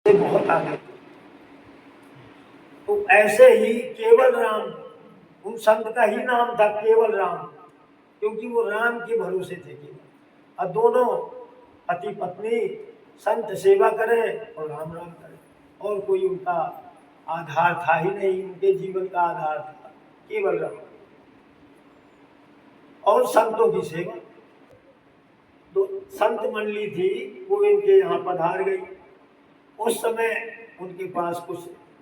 बहुत आगे। तो ऐसे ही केवल राम, उन संत का ही नाम था केवल राम, क्योंकि वो राम के भरोसे थे केवल। और दोनों पति पत्नी संत सेवा करें और राम राम करें, और कोई उनका आधार था ही नहीं। उनके जीवन का आधार था केवल राम और संतों की सेवा। तो संत मंडली थी वो इनके यहाँ पधार गई। उस समय उनके पास कुछ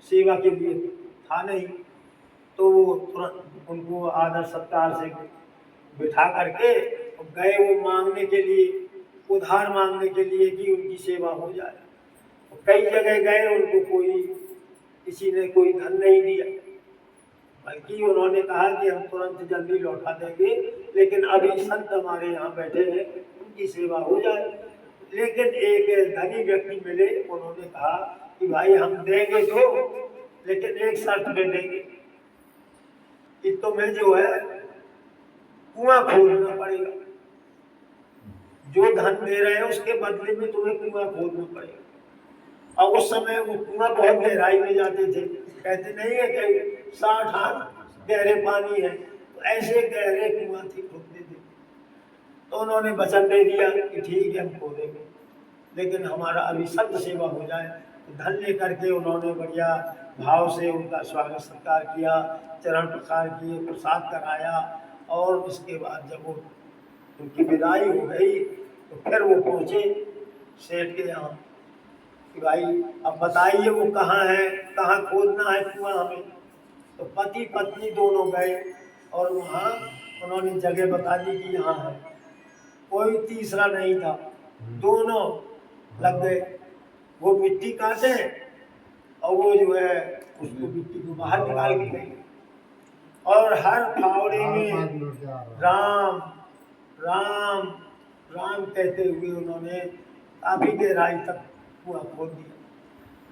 सेवा के लिए था नहीं, तो वो तुरंत उनको आदर सत्कार से बिठा करके गए वो मांगने के लिए, उधार मांगने के लिए कि उनकी सेवा हो जाए। तो कई जगह गए, उनको कोई किसी ने कोई धन नहीं दिया, बल्कि उन्होंने कहा कि हम तुरंत जल्दी लौटा देंगे, लेकिन अभी संत हमारे यहाँ बैठे हैं, उनकी सेवा हो जाए। लेकिन एक धनी व्यक्ति मिले, उन्होंने कहा कि भाई हम देंगे तो, लेकिन एक शर्त पे देंगे कि तुम्हें जो है कुआं खोदना पड़ेगा। जो धन दे रहे हैं उसके बदले में तुम्हें कुआं खोदना पड़ेगा। और उस समय वो कुआं बहुत गहराई में जाते थे, कहते नहीं है कि 60 हाथ गहरे पानी है, तो ऐसे गहरे कुआं थे, खोदते थे। तो उन्होंने वचन दे दिया कि ठीक है हम खोदेंगे, लेकिन हमारा अभी संत सेवा हो जाए। तो धन लेकर के उन्होंने बढ़िया भाव से उनका स्वागत सत्कार किया, चरण प्रसार किए, प्रसाद कराया। और उसके बाद जब वो उनकी विदाई हो गई तो फिर वो पहुँचे सेठ के यहाँ कि भाई अब बताइए वो कहाँ है, कहाँ खोदना है कुआं हमें। तो पति पत्नी दोनों गए और वहाँ उन्होंने जगह बता दी कि यहाँ है। कोई तीसरा नहीं था, दोनों लग गए। वो मिट्टी काटे और वो जो है उसको मिट्टी को बाहर निकाल के गए, और हर फावड़े में राम राम राम कहते हुए उन्होंने काफी गहराई तक कुआं खोद दिया।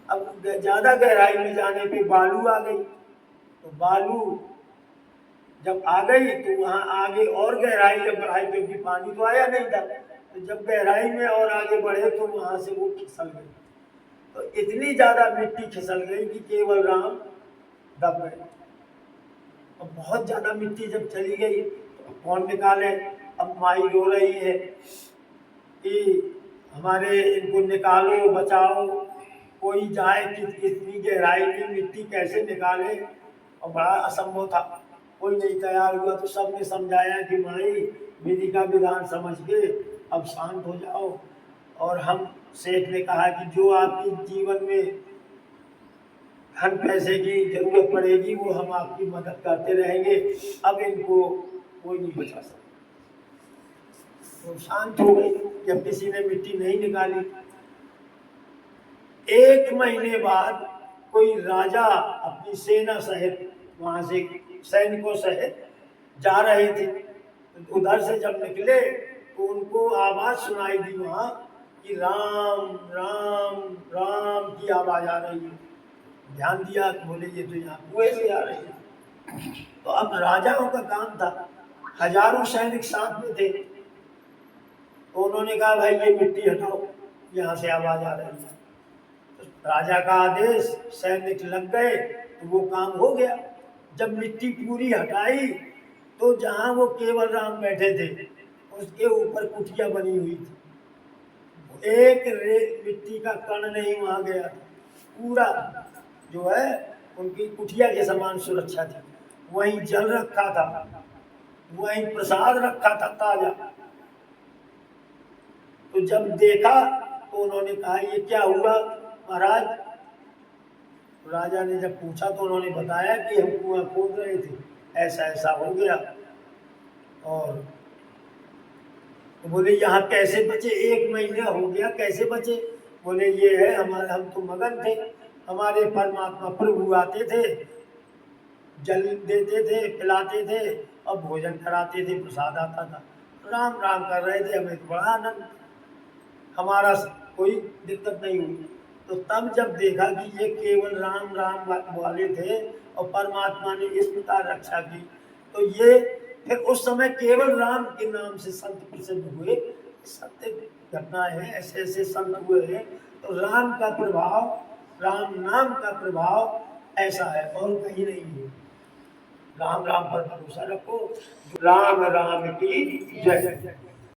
अब ज्यादा गहराई में जाने पे बालू आ गई, तो बालू जब आ गई तो वहां आगे और गहराई जब बढ़ाई, क्योंकि पानी तो आया नहीं था, तो जब गहराई में और आगे बढ़े तो वहां से वो खिसल गई। तो इतनी ज्यादा मिट्टी खिसल गई कि केवल राम दब गए। और बहुत ज्यादा मिट्टी जब चली गई तो कौन निकाले। अब माई रो रही है कि हमारे इनको निकालो, बचाओ, कोई जाए कि इतनी गहराई में मिट्टी कैसे निकाले। और बड़ा असंभव था, कोई नहीं तैयार हुआ। तो सबने समझाया कि माई विधि का विधान समझ के अब शांत हो जाओ। और हम सेठ ने कहा कि जो आपके जीवन में धन पैसे की जरूरत पड़ेगी वो हम आपकी मदद करते रहेंगे, अब इनको कोई नहीं बचा सकता। तो शांत हो गई जब किसी ने मिट्टी नहीं निकाली। 1 महीने बाद कोई राजा अपनी सेना सहित वहां से सैनिकों सहित जा रहे थे। उधर से जब निकले तो उनको आवाज सुनाई दी वहां कि राम राम राम की आवाज आ रही है। ध्यान दिया तो बोले ये तो यहाँ कुएं से आ रही है। तो अब राजाओं का काम था, हजारों सैनिक साथ में थे। तो उन्होंने कहा भाई ये मिट्टी हटाओ, यहाँ से आवाज आ रही है। तो राजा का आदेश, सैनिक लग गए तो वो काम हो गया। जब मिट्टी पूरी हटाई तो जहाँ वो केवल राम बैठे थे उसके ऊपर कुटिया बनी हुई थी। एक मिट्टी का कण नहीं वहां गया, पूरा जो है उनकी कुटिया के समान सुरक्षा थी। वहीं जल रखा था, वहीं प्रसाद रखा था ताजा। तो जब देखा तो उन्होंने कहा ये क्या हुआ महाराज। राजा ने जब पूछा तो उन्होंने बताया कि हम कुआं खोद रहे थे, ऐसा ऐसा हो गया। और तो बोले यहाँ कैसे बचे, 1 महीना हो गया कैसे बचे। बोले ये है हमारे, हम तो मगन थे, हमारे परमात्मा प्रभु आते थे, जल देते थे, पिलाते थे और भोजन कराते थे, प्रसाद आता था, राम राम कर रहे थे, हमें तो बड़ा आनंद, हमारा कोई दिक्कत नहीं हुई। तो तब जब देखा कि ये केवल राम राम वाले थे और परमात्मा ने इस प्रकार रक्षा की, तो ये फिर उस समय केवल राम के नाम से संत प्रसिद्ध हुए। सत्य घटना है, ऐसे ऐसे संत हुए हैं। तो राम का प्रभाव, राम नाम का प्रभाव ऐसा है और कहीं नहीं है। राम राम पर भरोसा रखो। राम राम की जय।